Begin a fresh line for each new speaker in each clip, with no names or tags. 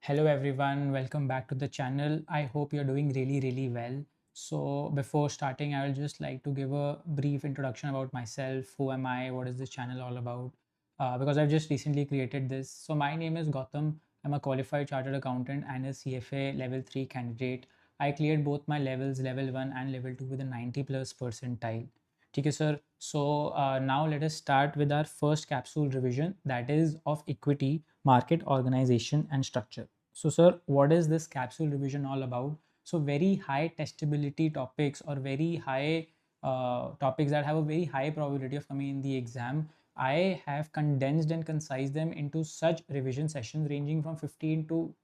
Hello everyone, welcome back to the channel. I hope you're doing really well. So before starting, I will just like to give a brief introduction about myself. Who am I? What is this channel all about? Because I've just recently created this. So my name is Gautam. I'm a qualified chartered accountant and a CFA level 3 candidate. I cleared both my levels, level 1 and level 2 with a 90 plus percentile. Okay, sir. So now let us start with our first capsule revision, that is of equity, market organization and structure. So sir, what is this capsule revision all about? So very high testability topics or very high topics that have a very high probability of coming in the exam. I have condensed and concise them into such revision sessions ranging from 15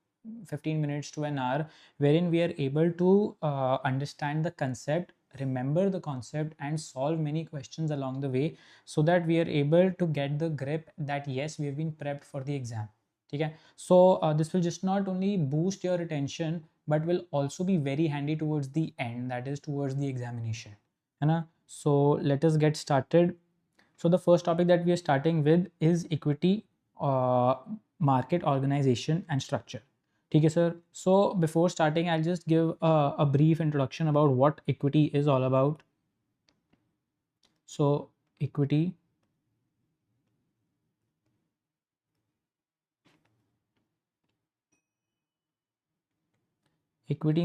minutes to an hour, wherein we are able to understand the concept, remember the concept and solve many questions along the way, so that we are able to get the grip that yes, we have been prepped for the exam. Okay, so this will just not only boost your attention but will also be very handy towards the end, that is towards the examination. So let us get started. So the first topic that we are starting with is equity, uh, market organization and structure. Okay, sir. So before starting, I'll just give a brief introduction about what equity is all about. So equity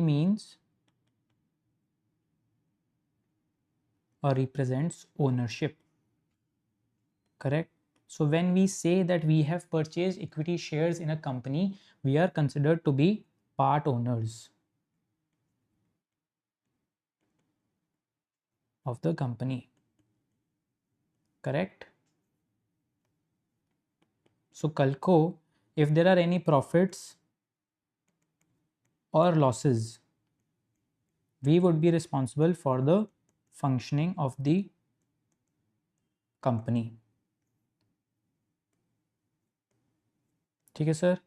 means or represents ownership. Correct. So when we say that we have purchased equity shares in a company, we are considered to be part owners of the company. Correct. So Kalko, if there are any profits or losses, we would be responsible for the functioning of the company. Okay, sir.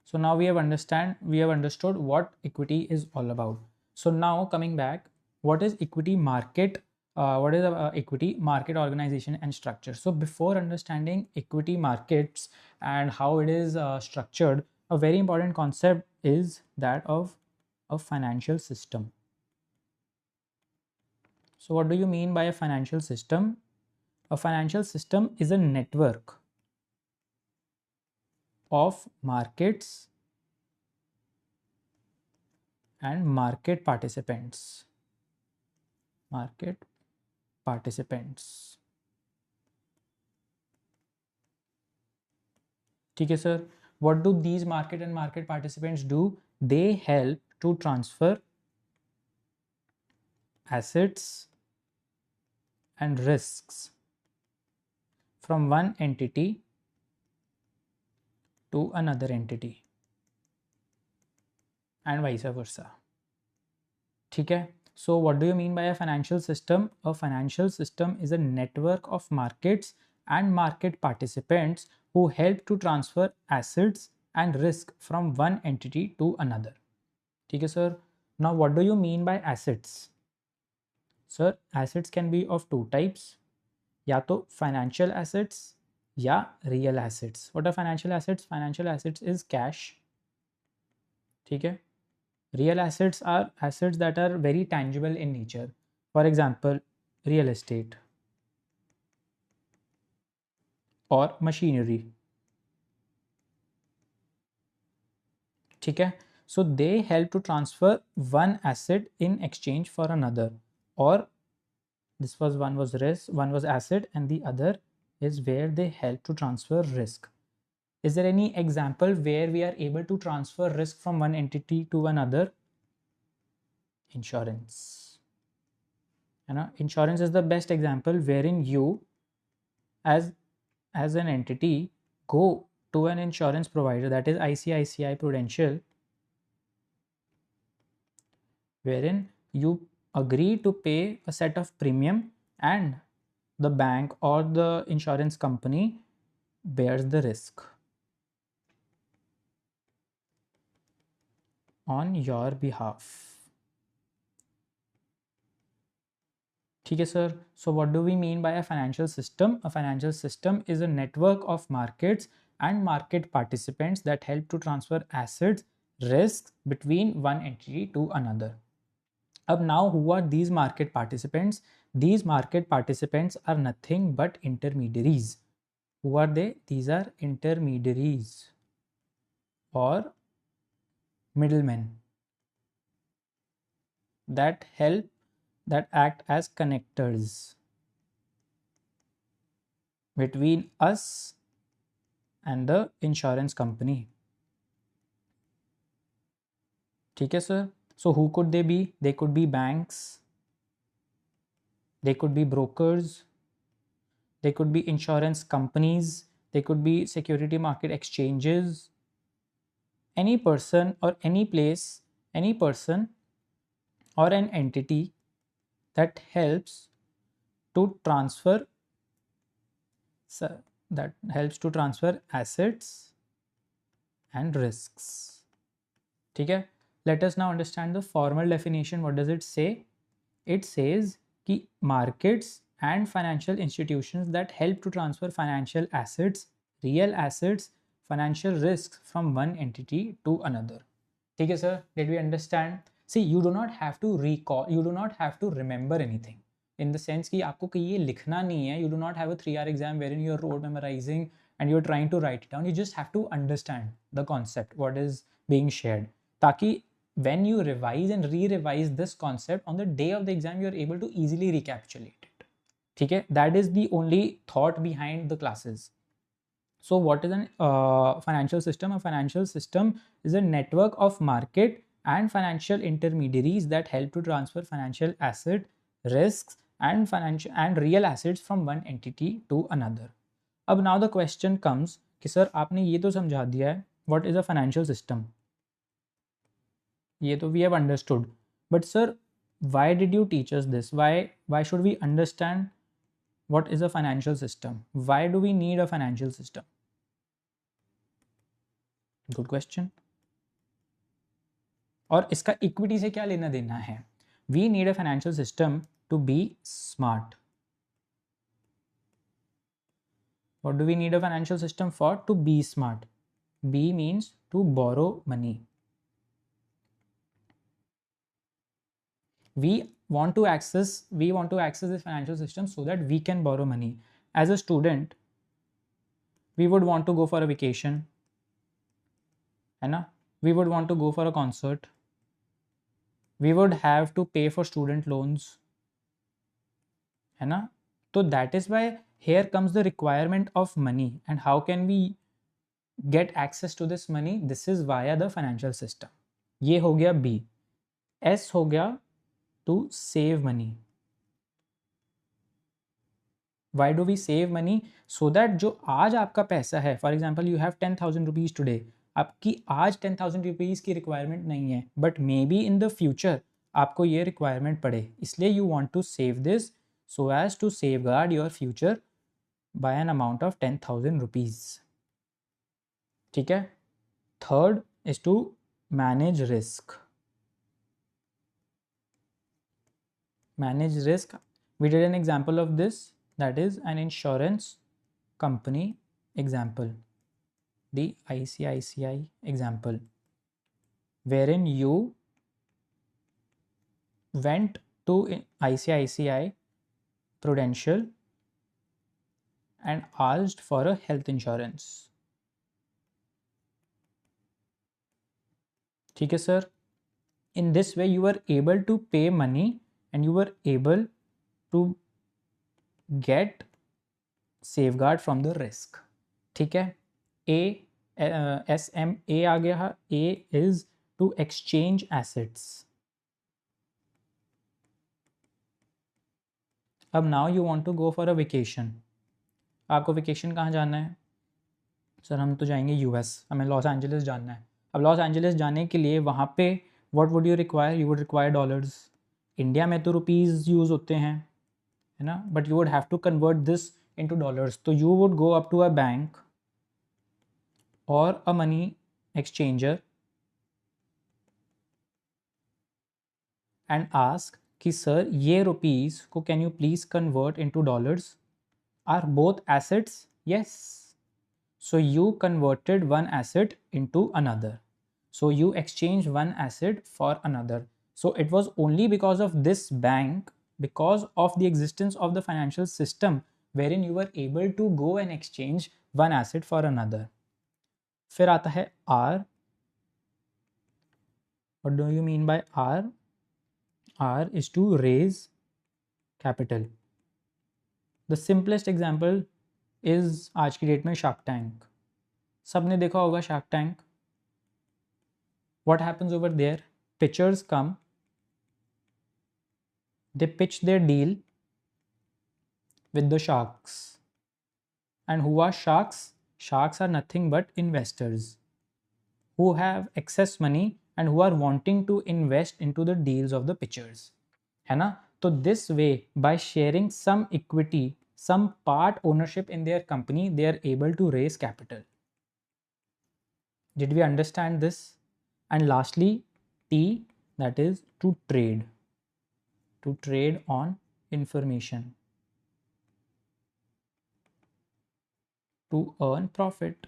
So now we have understood what equity is all about. So now coming back, what is equity market? What is equity market organization and structure? So before understanding equity markets and how it is structured, a very important concept is that of a financial system. So what do you mean by a financial system? A financial system is a network of markets and market participants. Market participants. Okay, sir. What do these market and market participants do? They help to transfer assets and risks from one entity to another entity and vice versa. Okay. So what do you mean by a financial system? A financial system is a network of markets and market participants who help to transfer assets and risk from one entity to another. Okay, sir. Now what do you mean by assets? Sir, assets can be of two types, या तो financial assets या real assets. What are financial assets? Financial assets is cash. ठीक है. Real assets are assets that are very tangible in nature. For example, real estate or machinery. ठीक है. So they help to transfer one asset in exchange for another, or this was one was risk, one was asset and the other is where they help to transfer risk. Is there any example where we are able to transfer risk from one entity to another? Insurance. Insurance is the best example wherein you as an entity go to an insurance provider, that is ICICI Prudential, wherein you agree to pay a set of premium and the bank or the insurance company bears the risk on your behalf. Okay, sir. So what do we mean by a financial system? A financial system is a network of markets and market participants that help to transfer assets risks between one entity to another. Now, who are these market participants? These market participants are nothing but intermediaries. Who are they? These are intermediaries or middlemen that act as connectors between us and the insurance company. ठीक है sir? So who could they be? They could be banks, they could be brokers, they could be insurance companies, they could be security market exchanges. Any person or any place, any person or an entity that helps to transfer assets and risks. ठीक है? Let us now understand the formal definition. What does it say? It says कि markets and financial institutions that help to transfer financial assets, real assets, financial risks from one entity to another. ठीक है sir? Did we understand? See, you do not have to recall, you do not have to remember anything. In the sense कि आपको ये लिखना नहीं है. You do not have a 3-hour exam wherein you are rote memorizing and you are trying to write it down. You just have to understand the concept, what is being shared. ताकि when you revise and re-revise this concept on the day of the exam, you are able to easily recapitulate it. ठीक है? That is the only thought behind the classes. So what is a financial system? A financial system is a network of market and financial intermediaries that help to transfer financial asset, risks and financial and real assets from one entity to another. अब now the question comes कि sir आपने ये तो समझा दिया है what is a financial system. ये तो we have understood. But sir, why did you teach us this? Why should we understand what is a financial system? Why do we need a financial system? Good question. और इसका equity से क्या लेना देना है? We need a financial system to be smart. What do we need a financial system for? To be smart. B means to borrow money. We want to access this financial system so that we can borrow money. As a student, we would want to go for a vacation, है ना? We would want to go for a concert. We would have to pay for student loans, है ना? So that is why here comes the requirement of money. And how can we get access to this money? This is via the financial system. ये हो गया B. S हो गया to save money. Why do we save money? So that जो आज आपका पैसा है, for example you have 10,000 rupees today, आपकी आज 10,000 rupees की requirement नहीं है, but maybe in the future आपको ये requirement पड़े, इसलिए you want to save this so as to safeguard your future by an amount of 10,000 rupees. ठीक है? Third is to manage risk. Manage risk. We did an example of this, that is an insurance company example, the ICICI example, wherein you went to ICICI Prudential and asked for a health insurance. ठीक है sir? In this way you were able to pay money and you were able to get safeguard from the risk. ठीक है? A आ गया. A is to exchange assets. अब now you want to go for a vacation. आपको vacation कहाँ जाना है? Sir हम तो जाएंगे US, हमें लॉस एंजलिस जाना है. अब लॉस एंजलिस जाने के लिए वहाँ पे what would you require? You would require dollars. India में तो रुपीज़ यूज़ होते हैं, है ना? But you would have to convert this into dollars. तो you would go up to a bank or a money exchanger and ask कि sir ये rupees को can you please convert into dollars? Are both assets? Yes. So you converted one asset into another. So you exchange one asset for another. So it was only because of this bank, because of the existence of the financial system, wherein you were able to go and exchange one asset for another. फिर आता है R. What do you mean by R? R is to raise capital. The simplest example is आज की date में shark tank. सबने देखा होगा shark tank. What happens over there? Pitchers come, they pitch their deal with the sharks. And who are sharks? Sharks are nothing but investors who have excess money and who are wanting to invest into the deals of the pitchers. है ना? तो this way, by sharing some equity, some part ownership in their company, they are able to raise capital. Did we understand this? And lastly, T, that is to trade. To trade on information. To earn profit.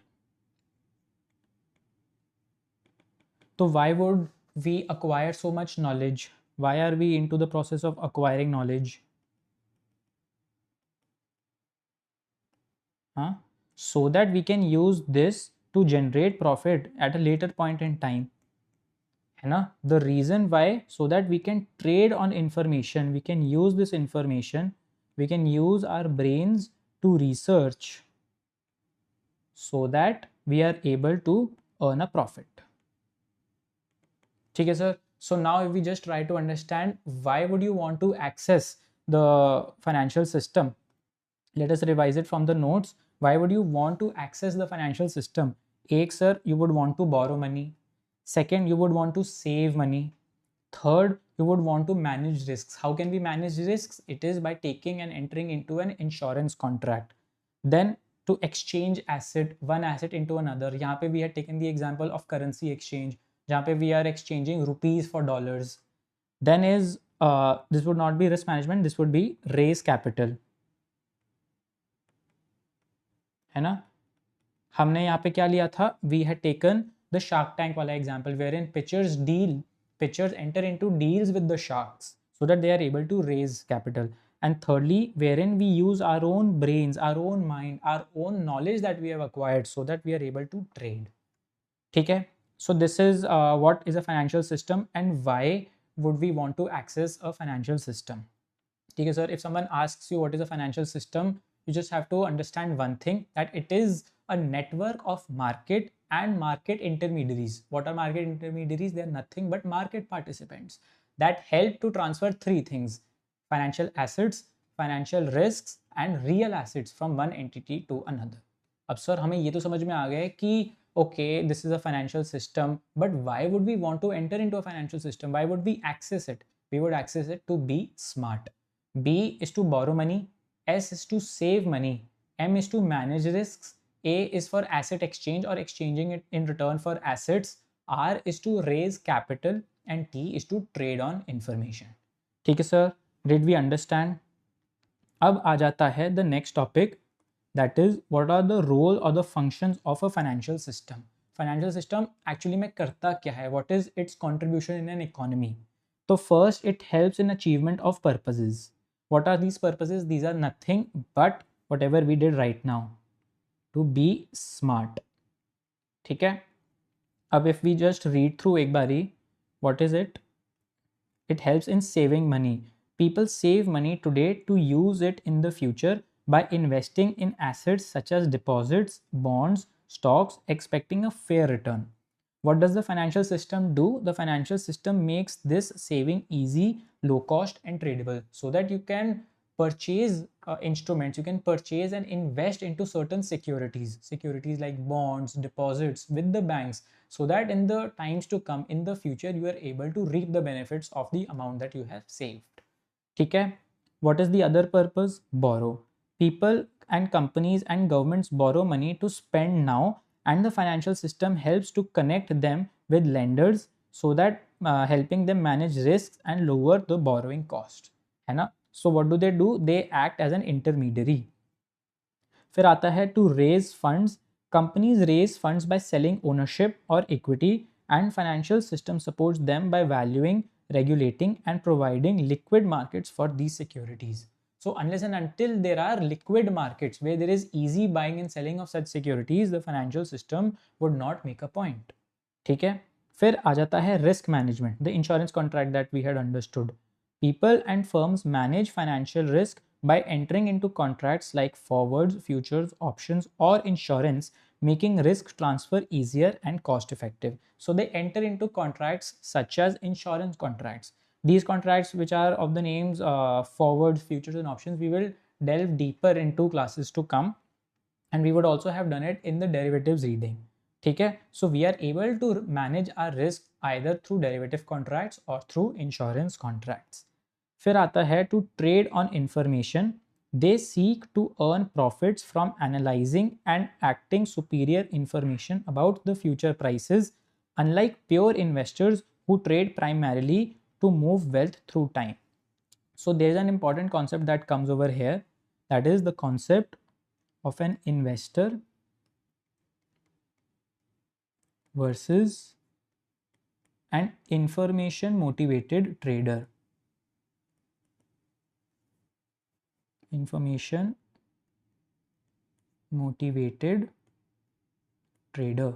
So why would we acquire so much knowledge? Why are we into the process of acquiring knowledge? So that we can use this to generate profit at a later point in time. है ना? The reason why, so that we can trade on information, we can use this information, we can use our brains to research so that we are able to earn a profit. ठीक है sir. So now if we just try to understand why would you want to access the financial system, let us revise it from the notes. Why would you want to access the financial system? एक sir, you would want to borrow money. Second, you would want to save money. Third, you would want to manage risks. How can we manage risks? It is by taking and entering into an insurance contract. Then to exchange asset, one asset into another. यहाँ पे we had taken the example of currency exchange. जहाँ पे we are exchanging rupees for dollars. Then is this would not be risk management. This would be raise capital. है ना? हमने यहाँ पे क्या लिया था? We had taken the Shark Tank वाला example wherein pitchers enter into deals with the sharks so that they are able to raise capital. And thirdly, wherein we use our own brains, our own mind, our own knowledge that we have acquired so that we are able to trade. ठीक है? So this is what is a financial system and why would we want to access a financial system. ठीक है sir, if someone asks you what is a financial system, you just have to understand one thing, that it is a network of market and market intermediaries. What are market intermediaries? They are nothing but market participants that help to transfer three things: financial assets, financial risks and real assets from one entity to another. अब sir हमें ये तो समझ में आ गया है कि okay, this is a financial system, but why would we want to enter into a financial system? Why would we access it? We would access it to be smart. B is to borrow money, S is to save money, M is to manage risks, A is for asset exchange or exchanging it in return for assets, R is to raise capital and T is to trade on information. ठीक है sir, did we understand? अब आ जाता है the next topic, that is what are the role or the functions of a financial system. Financial system actually में करता क्या है? What is its contribution in an economy? So first, it helps in achievement of purposes. What are these purposes? These are nothing but whatever we did right now, to be smart. ठीक है? अब if we just read through एक बारी, what is it? It helps in saving money. People save money today to use it in the future by investing in assets such as deposits, bonds, stocks, expecting a fair return. What does the financial system do? The financial system makes this saving easy, low cost and tradable so that you can purchase instruments, you can purchase and invest into certain securities like bonds, deposits with the banks, so that in the times to come, in the future, you are able to reap the benefits of the amount that you have saved. ठीक है? What is the other purpose? Borrow. People and companies and governments borrow money to spend now, and the financial system helps to connect them with lenders so that helping them manage risks and lower the borrowing cost. है ना? So what do? They act as an intermediary. फिर आता है to raise funds. Companies raise funds by selling ownership or equity and financial system supports them by valuing, regulating, and providing liquid markets for these securities. So unless and until there are liquid markets where there is easy buying and selling of such securities, the financial system would not make a point. ठीक है, फिर आ जाता है risk management, the insurance contract that we had understood. People and firms manage financial risk by entering into contracts like forwards, futures, options, or insurance, making risk transfer easier and cost effective. So they enter into contracts such as insurance contracts. These contracts, which are of the names forwards, futures, and options, we will delve deeper into classes to come, and we would also have done it in the derivatives reading. ठीक है, so we are able to manage our risk either through derivative contracts or through insurance contracts. फिर आता है to trade on information. They seek to earn profits from analyzing and acting superior information about the future prices, unlike pure investors who trade primarily to move wealth through time. So there's an important concept that comes over here, that is the concept of an investor versus an information motivated trader. Information motivated trader.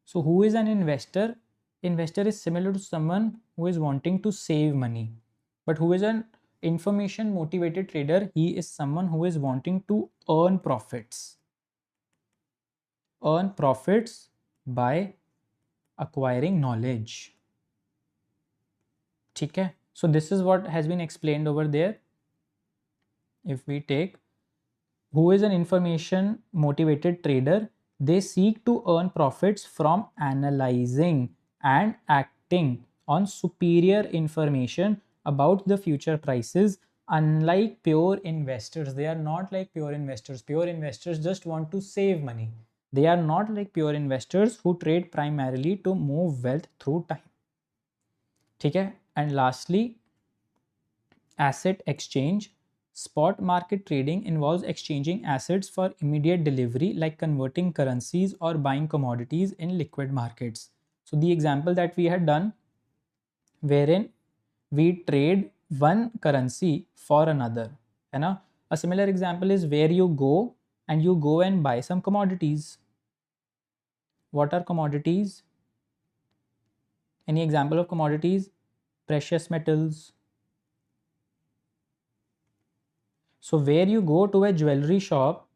So who is an investor? Investor is similar to someone who is wanting to save money. But who is an information motivated trader? He is someone who is wanting to earn profits. Earn profits by acquiring knowledge. ठीक है? So this is what has been explained over there. If we take who is an information motivated trader, they seek to earn profits from analyzing and acting on superior information about the future prices. Unlike pure investors, they are not like pure investors. Pure investors just want to save money. They are not like pure investors who trade primarily to move wealth through time. ठीक है? And lastly, asset exchange. Spot market trading involves exchanging assets for immediate delivery, like converting currencies or buying commodities in liquid markets. So the example that we had done, wherein we trade one currency for another, है ना? A similar example is where you go and buy some commodities. What are commodities? Any example of commodities? Precious metals. So where you go to a jewelry shop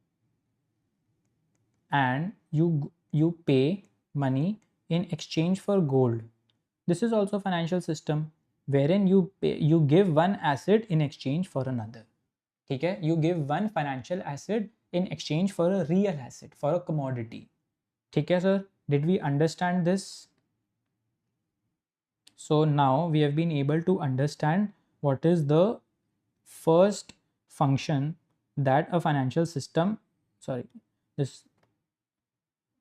and you pay money in exchange for gold. This is also financial system wherein you give one asset in exchange for another. ठीक है? You give one financial asset in exchange for a real asset, for a commodity. ठीक है sir? Did we understand this? So now we have been able to understand what is the first function that a financial system,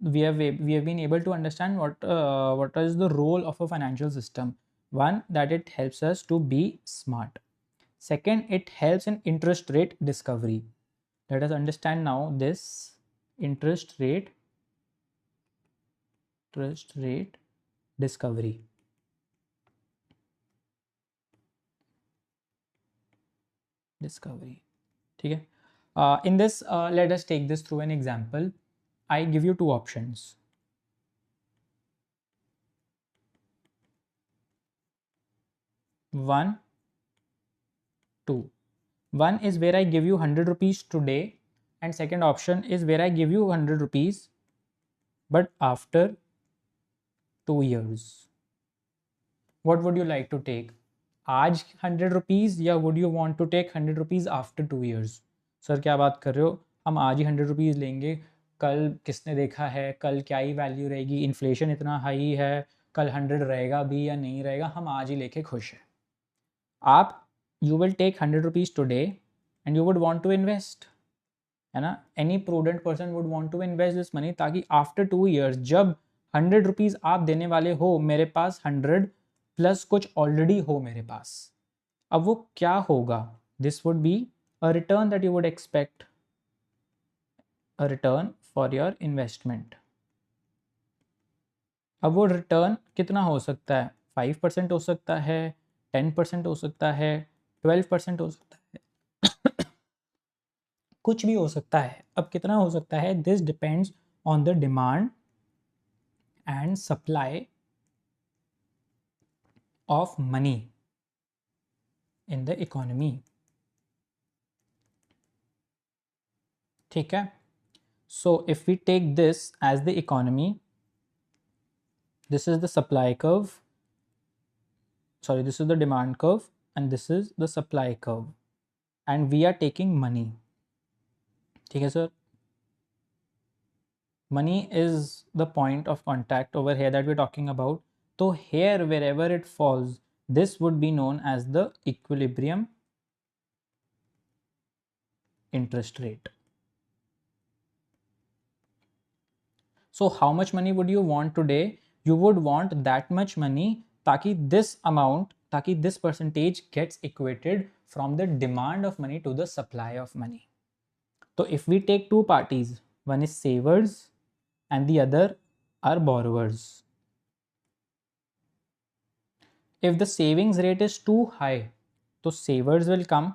we have been able to understand what is the role of a financial system. One, that it helps us to be smart. Second, it helps in interest rate discovery. Let us understand now this interest rate discovery. ठीक है? In this, let us take this through an example. I give you two options. One, two. One is where I give you 100 rupees today, and second option is where I give you 100 rupees but after 2 years. What would you like to take? आज 100 rupees या would you want to take 100 rupees after 2 years? Sir क्या बात कर रहे हो, हम आज ही 100 rupees लेंगे, कल किसने देखा है, कल क्या ही वैल्यू रहेगी, इन्फ्लेशन इतना हाई है, कल 100 रहेगा भी या नहीं रहेगा, हम आज ही लेके खुश हैं. आप you will take 100 rupees today and you would want to invest, है ना? Any prudent person would want to invest this money ताकि after 2 years जब 100 रुपीज़ आप देने वाले हो, मेरे पास 100 प्लस कुछ ऑलरेडी हो मेरे पास, अब वो क्या होगा? This would be a return that you would expect, a return for your investment. अब वो रिटर्न कितना हो सकता है, 5% हो सकता है, 10% हो सकता है, 12% हो सकता है, कुछ भी हो सकता है। अब कितना हो सकता है, this depends on the demand and supply of money in the economy. ठीक है, so if we take this as the economy, this is the supply curve, sorry, this is the demand curve and this is the supply curve, and we are taking money. ठीक है sir, money is the point of contact over here that we're talking about. So here wherever it falls, this would be known as the equilibrium interest rate. So how much money would you want today? You would want that much money ताकि this amount, ताकि this percentage gets equated from the demand of money to the supply of money. So if we take two parties, one is savers and the other are borrowers. If the savings rate is too high, so savers will come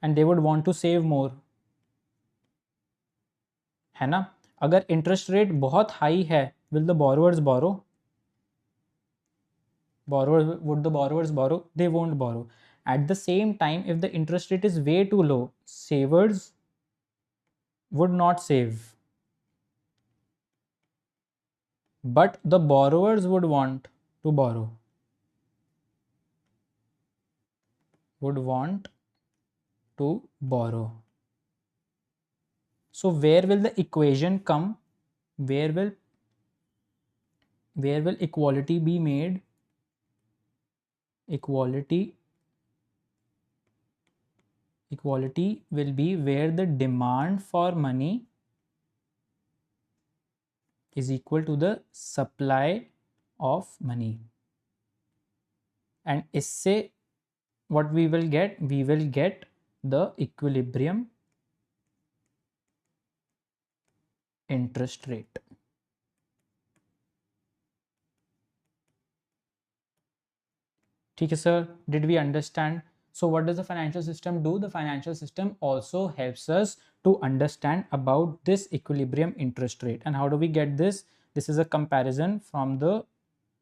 and they would want to save more, है ना? अगर interest rate बहुत high है, will the borrowers borrow? Would the borrowers borrow? They won't borrow. At the same time, if the interest rate is way too low, savers would not save, but the borrowers would want to borrow, would want to borrow. So where will the equation come? Where will equality be made? Equality will be where the demand for money is equal to the supply of money. And isse what we will get? We will get the equilibrium interest rate. ठीक है sir, did we understand? So what does the financial system do? The financial system also helps us to understand about this equilibrium interest rate. And how do we get this? This is a comparison from the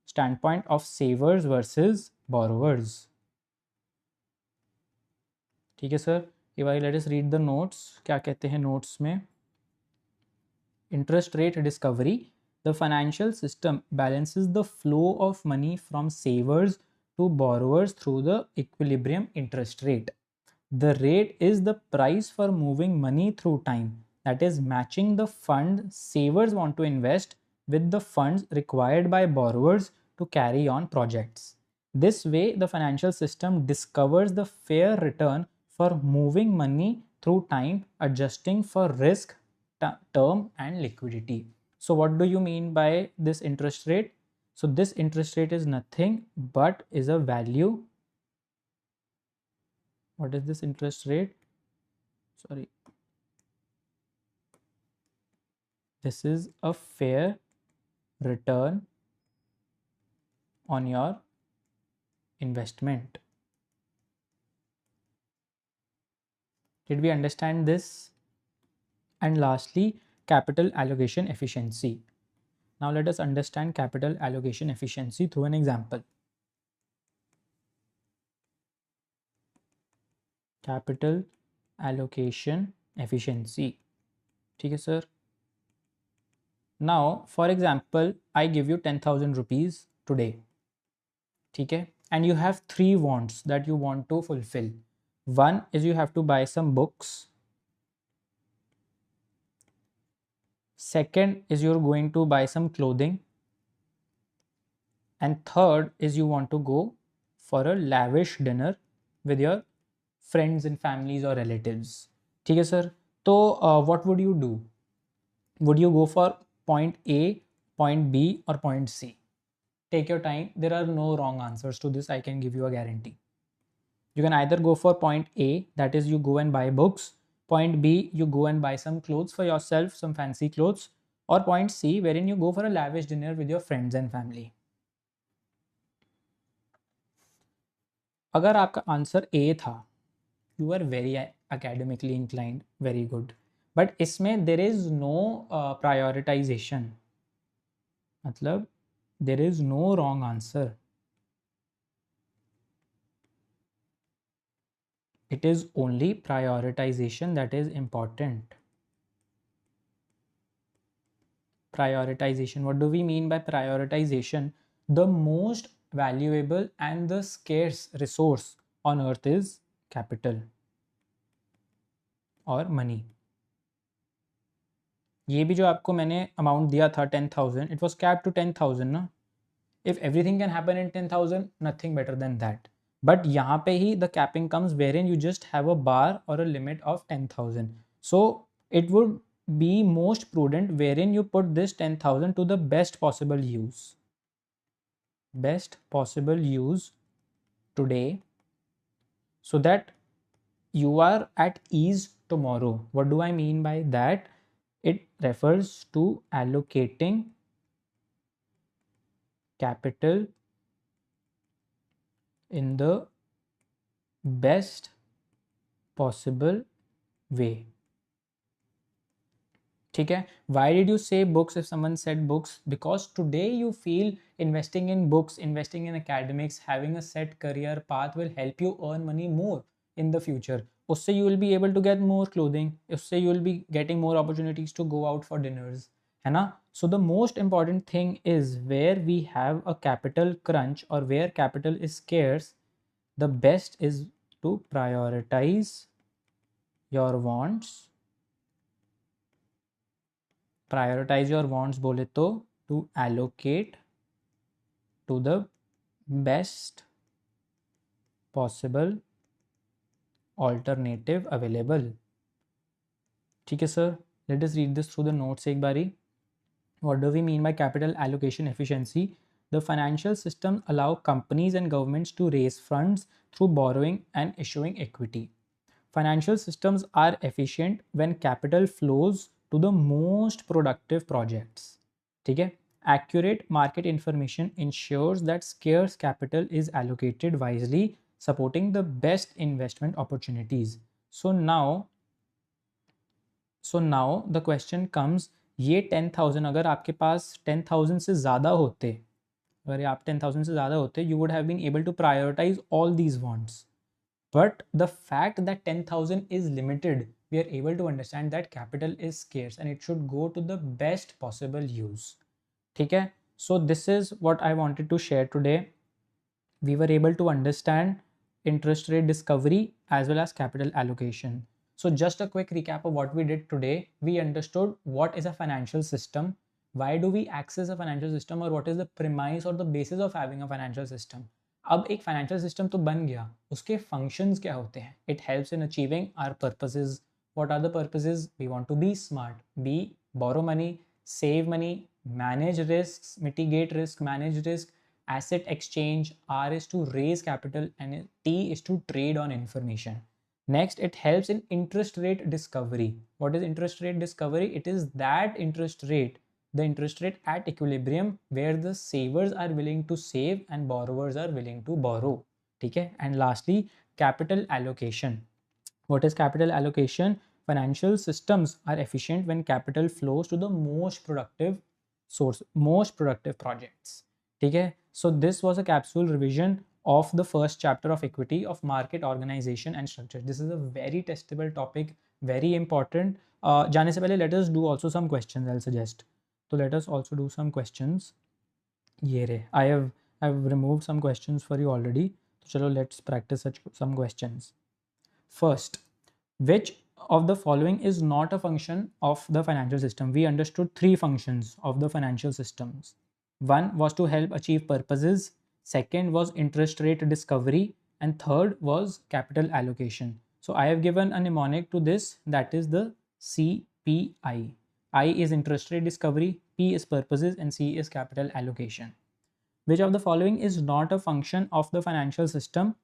standpoint of savers versus borrowers. ठीक है sir, ये बारी let us read the notes. क्या कहते हैं notes में? Interest rate discovery. The financial system balances the flow of money from savers to borrowers through the equilibrium interest rate. The rate is the price for moving money through time, that is matching the fund savers want to invest with the funds required by borrowers to carry on projects. This way, the financial system discovers the fair return for moving money through time, adjusting for risk, term and liquidity. So what do you mean by this interest rate? So this interest rate is nothing but is a value. What is this interest rate? Sorry. This is a fair return on your investment. Did we understand this? And lastly, capital allocation efficiency. Now let us understand capital allocation efficiency through an example. Capital allocation efficiency. ठीक है sir. Now, for example, I give you 10,000 rupees today. ठीक है? And you have three wants that you want to fulfill. One is you have to buy some books. Second is you're going to buy some clothing. And third is you want to go for a lavish dinner with your friends and families or relatives. ठीक है sir, तो what would you do? Would you go for point A, point B or point C? Take your time. There are no wrong answers to this. I can give you a guarantee. You can either go for point A, that is you go and buy books. Point B, you go and buy some clothes for yourself, some fancy clothes. Or point C, wherein you go for a lavish dinner with your friends and family. अगर आपका answer A था, you are very academically inclined, very good. But इसमें there is no prioritization. मतलब there is no wrong answer. It is only prioritization that is important. Prioritization. What do we mean by prioritization? The most valuable and the scarce resource on earth is capital or money. ये भी जो आपको मैंने amount दिया था 10,000, it was capped to 10,000 ना. If everything can happen in 10,000, nothing better than that. But यहाँ पे ही the capping comes wherein you just have a bar or a limit of 10,000. So it would be most prudent wherein you put this 10,000 to the best possible use. Best possible use today so that you are at ease tomorrow. What do I mean by that? It refers to allocating capital in the best possible way. ठीक है. Why did you say books if someone said books? Because today you feel investing in books, investing in academics, having a set career path will help you earn money more in the future. उससे you will be able to get more clothing. उससे you will be getting more opportunities to go out for dinners. है ना? So the most important thing is where we have a capital crunch or where capital is scarce, the best is to prioritize your wants. Prioritize your wants बोले तो to allocate to the best possible alternative available. ठीक है sir, let us read this through the notes एक बारी. What do we mean by capital allocation efficiency? The financial system allow companies and governments to raise funds through borrowing and issuing equity. Financial systems are efficient when capital flows to the most productive projects. ठीक है. Accurate market information ensures that scarce capital is allocated wisely, supporting the best investment opportunities. So now the question comes, ये 10,000 अगर आपके पास 10,000 से ज़्यादा होते, अगर ये आप 10,000 से ज़्यादा होते, you would have been able to prioritize all these wants. But the fact that 10,000 is limited, we are able to understand that capital is scarce and it should go to the best possible use. ठीक है. So this is what I wanted to share today. We were able to understand interest rate discovery as well as capital allocation. So just a quick recap of what we did today. We understood what is a financial system, why do we access a financial system, or what is the premise or the basis of having a financial system. अब एक financial system तो बन गया, उसके functions क्या होते हैं? It helps in achieving our purposes. What are the purposes? We want to be smart, be borrow money, save money, manage risks, mitigate risk, manage risk, asset exchange. R is to raise capital and T is to trade on information. Next, it helps in interest rate discovery. What is interest rate discovery? It is that interest rate, the interest rate at equilibrium where the savers are willing to save and borrowers are willing to borrow. ठीक है. And lastly, capital allocation. What is capital allocation? Financial systems are efficient when capital flows to the most productive source, most productive projects. ठीक है. So this was a capsule revision of the first chapter of equity of market organization and structure. This is a very testable topic, very important. जाने से पहले let us do also some questions, I'll suggest. So let us also do some questions. ये रे, I've removed some questions for you already. So चलो let's practice some questions. First, which of the following is not a function of the financial system? We understood three functions of the financial systems. One was to help achieve purposes, second was interest rate discovery, and third was capital allocation. So I have given a mnemonic to this, that is the CPI. I is interest rate discovery, P is purposes, and C is capital allocation. Which of the following is not a function of the financial system?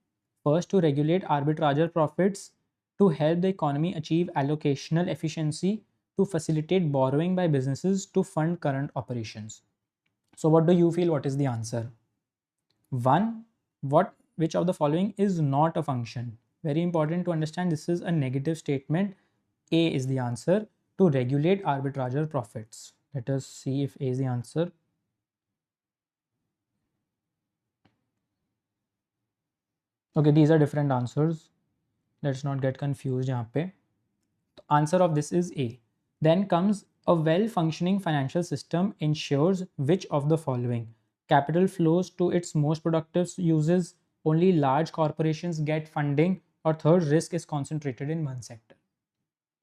First, to regulate arbitrageur profits, to help the economy achieve allocational efficiency, to facilitate borrowing by businesses to fund current operations. So what do you feel? What is the answer? 1. Which of the following is not a function? Very important to understand, this is a negative statement. A is the answer, to regulate arbitrageur profits. Let us see if A is the answer. Okay, these are different answers. Let's not get confused यहाँ पे. The answer of this is A. Then comes, a well-functioning financial system ensures which of the following? Capital flows to its most productive uses, only large corporations get funding, or third, risk is concentrated in one sector.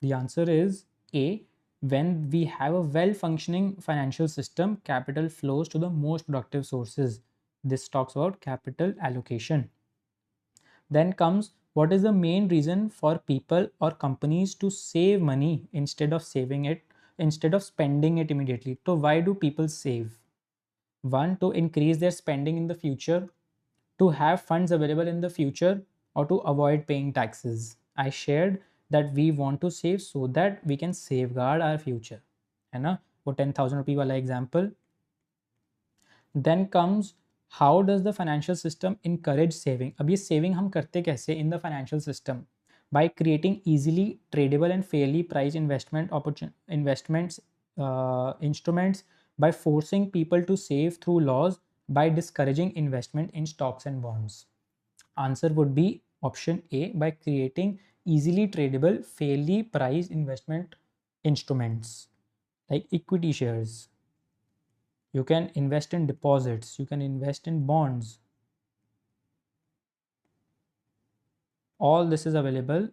The answer is A. When we have a well-functioning financial system, capital flows to the most productive sources. This talks about capital allocation. Then comes, what is the main reason for people or companies to save money instead of spending it immediately? So why do people save? 1, to increase their spending in the future, to have funds available in the future, or to avoid paying taxes. I shared that we want to save so that we can safeguard our future, है ना? वो 10,000 रुपये वाला example. Then comes, how does the financial system encourage saving? अब ये saving हम करते कैसे in the financial system? By creating easily tradable and fairly priced investments instruments, by forcing people to save through laws, by discouraging investment in stocks and bonds. Answer would be option A, by creating easily tradable, fairly priced investment instruments like equity shares. You can invest in deposits, you can invest in bonds. All this is available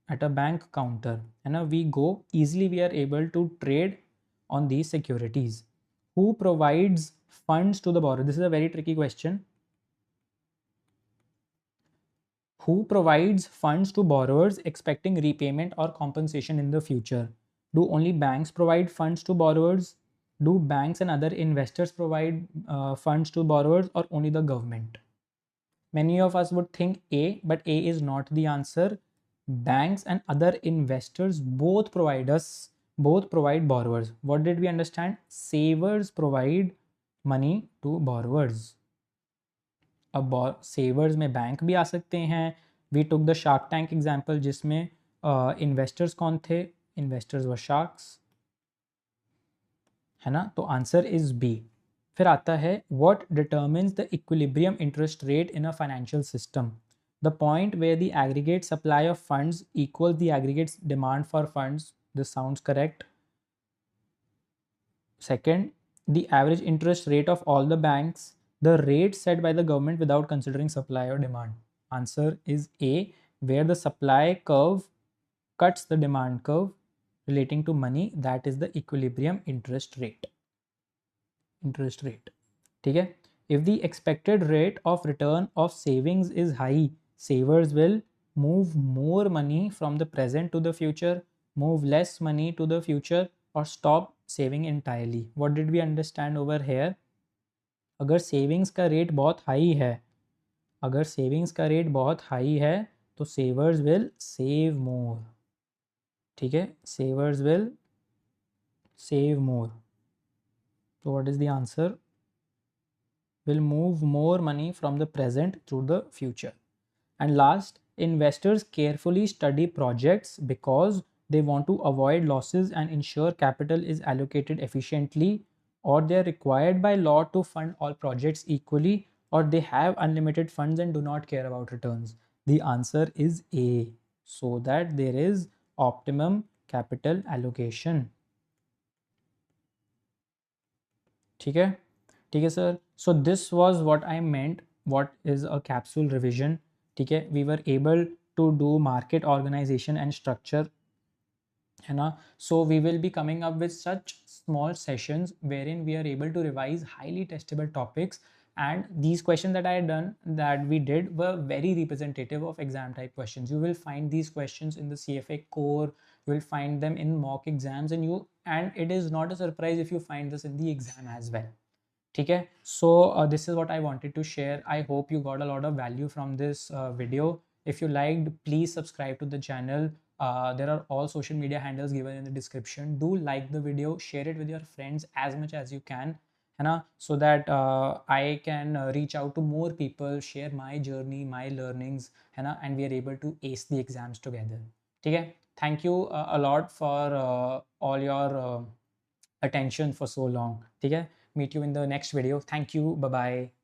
at a bank counter, and we go easily, we are able to trade on these securities. Who provides funds to the borrower? This is a very tricky question. Who provides funds to borrowers expecting repayment or compensation in the future? Do only banks provide funds to borrowers? Do banks and other investors provide funds to borrowers, or only the government? Many of us would think A, but A is not the answer. Banks and other investors both provide borrowers. What did we understand? Savers provide money to borrowers. अब सेवर्स में bank भी आ सकते हैं. We took the shark tank example, जिसमें investors कौन थे? Investors व शार्क्स, है ना? तो आंसर इज बी. फिर आता है, what determines the equilibrium interest rate in a financial system? The point where the aggregate supply of funds equals the aggregate demand for funds. This sounds correct. Second, the average interest rate of all the banks, the rate set by the government without considering supply or demand. Answer is A, where the supply curve cuts the demand curve relating to money, that is the equilibrium interest rate. ठीक है? If the expected rate of return of savings is high, savers will move more money from the present to the future, move less money to the future, or stop saving entirely. What did we understand over here? अगर savings का rate बहुत high है, तो savers will save more. ठीक है? Savers will save more. So what is the answer? Will move more money from the present to the future. And last, investors carefully study projects because they want to avoid losses and ensure capital is allocated efficiently, or they are required by law to fund all projects equally, or they have unlimited funds and do not care about returns. The answer is A, so that there is optimum capital allocation. ठीक है sir. So this was what I meant, what is a capsule revision. ठीक है? We were able to do market organization and structure, है ना? So we will be coming up with such small sessions wherein we are able to revise highly testable topics, and these questions that we did were very representative of exam type questions. You will find these questions in the CFA core, you will find them in mock exams, and it is not a surprise if you find this in the exam as well. ठीक है? So this is what I wanted to share. I hope you got a lot of value from this video. If you liked, please subscribe to the channel. There are all social media handles given in the description. Do like the video, share it with your friends as much as you can, है ना, so that I can reach out to more people, share my journey, my learnings, है ना, and we are able to ace the exams together. ठीक है, thank you a lot for all your attention for so long. ठीक है, meet you in the next video. Thank you, bye bye.